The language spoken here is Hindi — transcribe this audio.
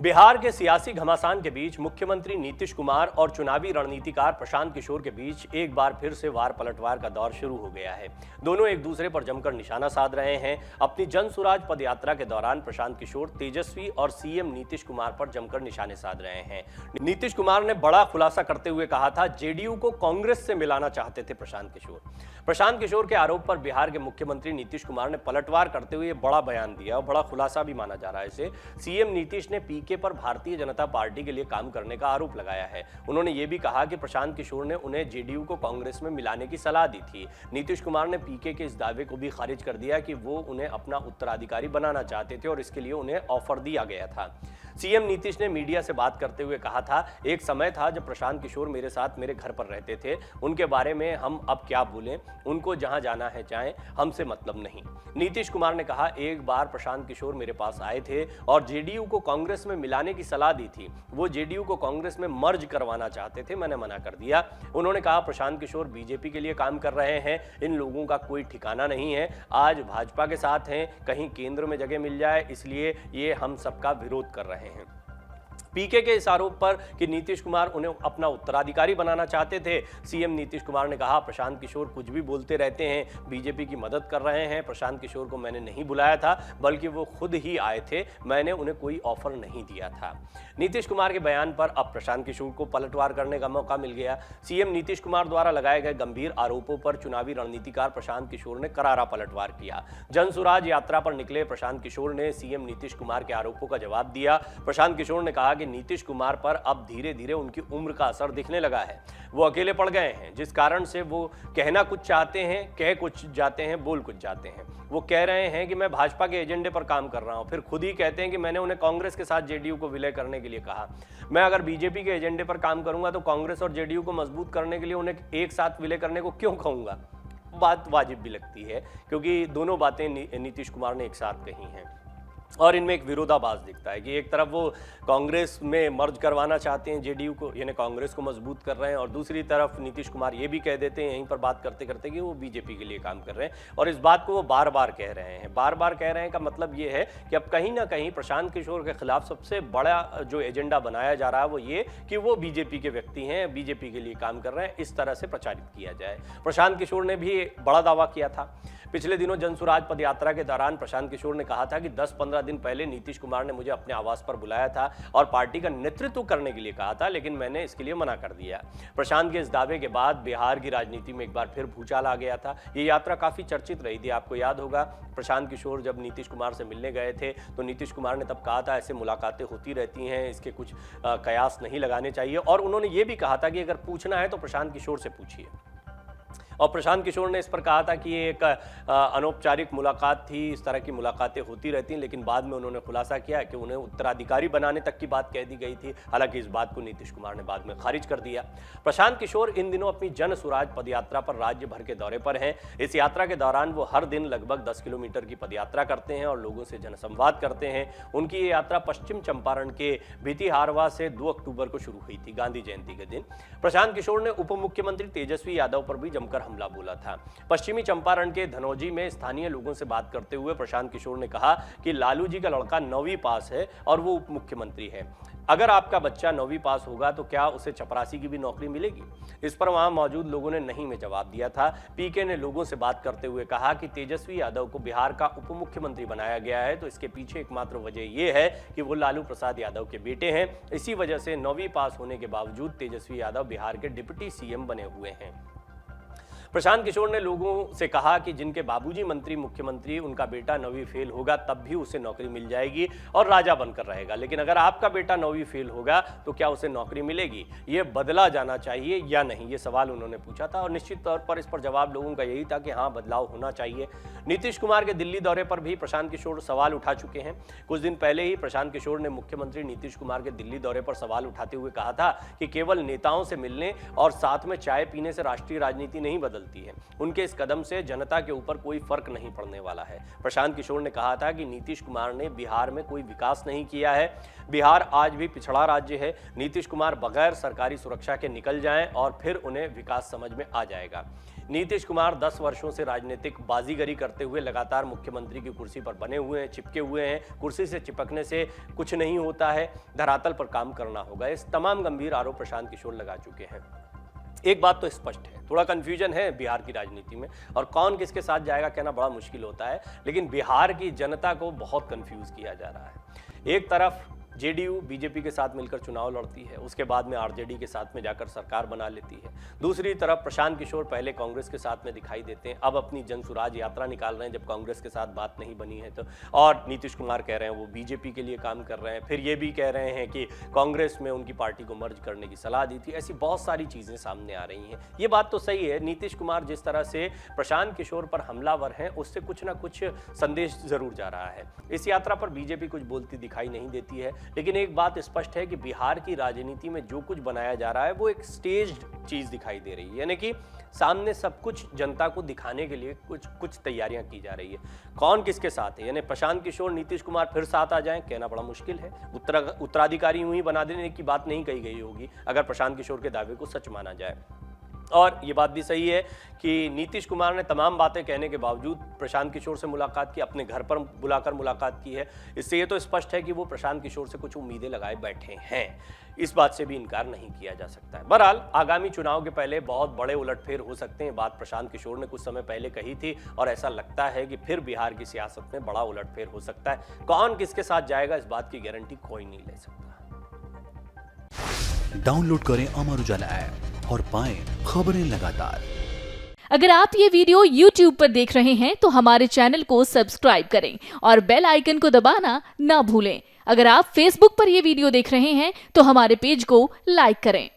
बिहार के सियासी घमासान के बीच मुख्यमंत्री नीतीश कुमार और चुनावी रणनीतिकार प्रशांत किशोर के बीच एक बार फिर से वार पलटवार का दौर शुरू हो गया है। दोनों एक दूसरे पर जमकर निशाना साध रहे हैं। अपनी जन सुराज पद यात्रा के दौरान प्रशांत किशोर तेजस्वी और सीएम नीतीश कुमार पर जमकर निशाने साध रहे हैं। नीतीश कुमार ने बड़ा खुलासा करते हुए कहा था, जेडीयू को कांग्रेस से मिलाना चाहते थे प्रशांत किशोर के आरोप पर बिहार के मुख्यमंत्री नीतीश कुमार ने पलटवार करते हुए बड़ा बयान दिया और बड़ा खुलासा भी माना जा रहा है इसे। सीएम नीतीश ने पीके पर भारतीय जनता पार्टी के लिए काम करने का आरोप लगाया है। उन्होंने ये भी कहा कि प्रशांत किशोर ने उन्हें जेडीयू को कांग्रेस में मिलाने की सलाह दी थी। नीतीश कुमार ने पीके के इस दावे को भी खारिज कर दिया कि वो उन्हें अपना उत्तराधिकारी बनाना चाहते थे और इसके लिए उन्हें ऑफर दिया गया था। सीएम नीतीश ने मीडिया से बात करते हुए कहा था, एक समय था जब प्रशांत किशोर मेरे साथ मेरे घर पर रहते थे, उनके बारे में हम अब क्या बोलें, उनको जहां जाना है जाएं, हमसे मतलब नहीं। नीतीश कुमार ने कहा, एक बार प्रशांत किशोर मेरे पास आए थे और जेडीयू को कांग्रेस में मिलाने की सलाह दी थी। वो जेडीयू को कांग्रेस में मर्ज करवाना चाहते थे, मैंने मना कर दिया। उन्होंने कहा, प्रशांत किशोर बीजेपी के लिए काम कर रहे हैं, इन लोगों का कोई ठिकाना नहीं है, आज भाजपा के साथ हैं, कहीं केंद्र में जगह मिल जाए इसलिए ये हम सबका विरोध कर रहे हैं। पीके के इस आरोप पर कि नीतीश कुमार उन्हें अपना उत्तराधिकारी बनाना चाहते थे, सीएम नीतीश कुमार ने कहा, प्रशांत किशोर कुछ भी बोलते रहते हैं, बीजेपी की मदद कर रहे हैं। प्रशांत किशोर को मैंने नहीं बुलाया था, बल्कि वो खुद ही आए थे, मैंने उन्हें कोई ऑफर नहीं दिया था। नीतीश कुमार के बयान पर अब प्रशांत किशोर को पलटवार करने का मौका मिल गया। सीएम नीतीश कुमार द्वारा लगाए गए गंभीर आरोपों पर चुनावी रणनीतिकार प्रशांत किशोर ने करारा पलटवार किया। जन सुराज यात्रा पर निकले प्रशांत किशोर ने सीएम नीतीश कुमार के आरोपों का जवाब दिया। प्रशांत किशोर ने कहा कि नीतीश कुमार पर अब धीरे धीरे उनकी उम्र का असर दिखने लगा है, वो अकेले पड़ गए हैं, जिस कारण से वो कहना कुछ चाहते हैं, कह कुछ जाते हैं, बोल कुछ जाते हैं। वो कह रहे हैं कि मैं भाजपा के एजेंडे पर काम कर रहा हूं, फिर खुद ही कहते हैं कि मैंने उन्हें कांग्रेस के साथ जेडीयू को विलय करने के लिए कहा। मैं अगर बीजेपी के एजेंडे पर काम करूंगा तो कांग्रेस और जेडीयू को मजबूत करने के लिए उन्हें एक साथ विलय करने को क्यों कहूंगा। बात वाजिब भी लगती है, क्योंकि दोनों बातें नीतीश कुमार ने एक साथ कही हैं और इनमें एक विरोधाभास दिखता है कि एक तरफ वो कांग्रेस में मर्ज करवाना चाहते हैं जेडीयू को, यानी कांग्रेस को मजबूत कर रहे हैं, और दूसरी तरफ नीतीश कुमार ये भी कह देते हैं यहीं पर बात करते करते कि वो बीजेपी के लिए काम कर रहे हैं, और इस बात को वो बार बार कह रहे हैं। बार बार कह रहे हैं का मतलब ये है कि अब कहीं ना कहीं प्रशांत किशोर के खिलाफ सबसे बड़ा जो एजेंडा बनाया जा रहा है वो ये कि वो बीजेपी के व्यक्ति हैं, बीजेपी के लिए काम कर रहे हैं, इस तरह से प्रचारित किया जाए। प्रशांत किशोर ने भी बड़ा दावा किया था। पिछले दिनों जनसुराज पद यात्रा के दौरान प्रशांत किशोर ने कहा था कि 10-15 दिन पहले नीतीश कुमार ने मुझे अपने आवास पर बुलाया था और पार्टी का नेतृत्व करने के लिए कहा था, लेकिन मैंने इसके लिए मना कर दिया। प्रशांत के इस दावे के बाद बिहार की राजनीति में एक बार फिर भूचाल आ गया था। ये यात्रा काफी चर्चित रही थी। आपको याद होगा, प्रशांत किशोर जब नीतीश कुमार से मिलने गए थे तो नीतीश कुमार ने तब कहा था, ऐसे मुलाकातें होती रहती हैं, इसके कुछ कयास नहीं लगाने चाहिए, और उन्होंने ये भी कहा था कि अगर पूछना है तो प्रशांत किशोर से पूछिए। और प्रशांत किशोर ने इस पर कहा था कि ये एक अनौपचारिक मुलाकात थी, इस तरह की मुलाकातें होती रहती हैं, लेकिन बाद में उन्होंने खुलासा किया कि उन्हें उत्तराधिकारी बनाने तक की बात कह दी गई थी। हालांकि इस बात को नीतीश कुमार ने बाद में खारिज कर दिया। प्रशांत किशोर इन दिनों अपनी जन सुराज पदयात्रा पर राज्य भर के दौरे पर हैं। इस यात्रा के दौरान वो हर दिन लगभग 10 किलोमीटर की पदयात्रा करते हैं और लोगों से जनसंवाद करते हैं। उनकी ये यात्रा पश्चिम चंपारण के भितिहारवा से 2 अक्टूबर को शुरू हुई थी, गांधी जयंती के दिन। प्रशांत किशोर ने उप मुख्यमंत्री तेजस्वी यादव पर भी जमकर हमला बोला था। पश्चिमी चंपारण के धनौजी में स्थानीय लोगों से बात करते हुए प्रशांत किशोर ने कहा कि लालू जी का लड़का 9वीं पास है और वो उप मुख्यमंत्री है। अगर आपका बच्चा 9वीं पास होगा तो क्या उसे चपरासी की भी नौकरी मिलेगी। इस पर वहां मौजूद लोगों ने नहीं में जवाब दिया था। पीके ने लोगों से बात करते हुए कहा कि तेजस्वी यादव को बिहार का उप मुख्यमंत्री बनाया गया है तो इसके पीछे एकमात्र वजह यह है कि वो लालू प्रसाद यादव के बेटे हैं। इसी वजह से 9वीं पास होने के बावजूद तेजस्वी यादव बिहार के डिप्टी सीएम बने हुए हैं। प्रशांत किशोर ने लोगों से कहा कि जिनके बाबूजी मंत्री मुख्यमंत्री, उनका बेटा 9वीं फेल होगा तब भी उसे नौकरी मिल जाएगी और राजा बनकर रहेगा, लेकिन अगर आपका बेटा 9वीं फेल होगा तो क्या उसे नौकरी मिलेगी, ये बदला जाना चाहिए या नहीं, ये सवाल उन्होंने पूछा था। और निश्चित तौर पर इस पर जवाब लोगों का यही था कि हाँ, बदलाव होना चाहिए। नीतीश कुमार के दिल्ली दौरे पर भी प्रशांत किशोर सवाल उठा चुके हैं। कुछ दिन पहले ही प्रशांत किशोर ने मुख्यमंत्री नीतीश कुमार के दिल्ली दौरे पर सवाल उठाते हुए कहा था कि केवल नेताओं से मिलने और साथ में चाय पीने से राष्ट्रीय राजनीति नहीं बदलती है। उनके इस कदम से जनता के ऊपर कोई फर्क नहीं पड़ने वाला है। प्रशांत किशोर ने कहा था कि नीतीश कुमार ने बिहार में कोई विकास नहीं किया है, बिहार आज भी पिछड़ा राज्य है। नीतीश कुमार बगैर सरकारी सुरक्षा के निकल जाएं और फिर उन्हें विकास समझ में आ जाएगा। नीतीश कुमार 10 वर्षों से राजनीतिक बाजीगरी करते हुए लगातार मुख्यमंत्री की कुर्सी पर बने हुए हैं, चिपके हुए हैं। कुर्सी से चिपकने से कुछ नहीं होता है, धरातल पर काम करना होगा। इस तमाम गंभीर आरोप प्रशांत किशोर लगा चुके हैं। एक बात तो स्पष्ट है, थोड़ा कंफ्यूजन है बिहार की राजनीति में, और कौन किसके साथ जाएगा कहना बड़ा मुश्किल होता है, लेकिन बिहार की जनता को बहुत कंफ्यूज किया जा रहा है। एक तरफ जेडीयू बीजेपी के साथ मिलकर चुनाव लड़ती है, उसके बाद में आरजेडी के साथ में जाकर सरकार बना लेती है। दूसरी तरफ प्रशांत किशोर पहले कांग्रेस के साथ में दिखाई देते हैं, अब अपनी जनसुराज यात्रा निकाल रहे हैं जब कांग्रेस के साथ बात नहीं बनी है तो। और नीतीश कुमार कह रहे हैं वो बीजेपी के लिए काम कर रहे हैं, फिर ये भी कह रहे हैं कि कांग्रेस में उनकी पार्टी को मर्ज करने की सलाह दी थी। ऐसी बहुत सारी चीज़ें सामने आ रही हैं। ये बात तो सही है, नीतीश कुमार जिस तरह से प्रशांत किशोर पर हमलावर हैं, उससे कुछ ना कुछ संदेश जरूर जा रहा है। इस यात्रा पर बीजेपी कुछ बोलती दिखाई नहीं देती है, लेकिन एक बात स्पष्ट है कि बिहार की राजनीति में जो कुछ बनाया जा रहा है वो एक स्टेज्ड चीज दिखाई दे रही है, यानी कि सामने सब कुछ जनता को दिखाने के लिए कुछ तैयारियां की जा रही है। कौन किसके साथ है, यानी प्रशांत किशोर नीतीश कुमार फिर साथ आ जाएं, कहना बड़ा मुश्किल है। उत्तराधिकारी यूं ही बना देने की बात नहीं कही गई होगी अगर प्रशांत किशोर के दावे को सच माना जाए। और ये बात भी सही है कि नीतीश कुमार ने तमाम बातें कहने के बावजूद प्रशांत किशोर से मुलाकात की, अपने घर पर बुलाकर मुलाकात की है। इससे ये तो स्पष्ट है कि वो प्रशांत किशोर से कुछ उम्मीदें लगाए बैठे हैं। इस बात से भी इनकार नहीं किया जा सकता है। बहरहाल आगामी चुनाव के पहले बहुत बड़े उलटफेर हो सकते हैं। बात प्रशांत किशोर ने कुछ समय पहले कही थी और ऐसा लगता है कि फिर बिहार की सियासत में बड़ा उलटफेर हो सकता है। कौन किसके साथ जाएगा इस बात की गारंटी कोई नहीं ले सकता। डाउनलोड करें अमर उजाला ऐप और पाएं खबरें लगातार। अगर आप ये वीडियो YouTube पर देख रहे हैं तो हमारे चैनल को सब्सक्राइब करें और बेल आइकन को दबाना ना भूलें। अगर आप Facebook पर ये वीडियो देख रहे हैं तो हमारे पेज को लाइक करें।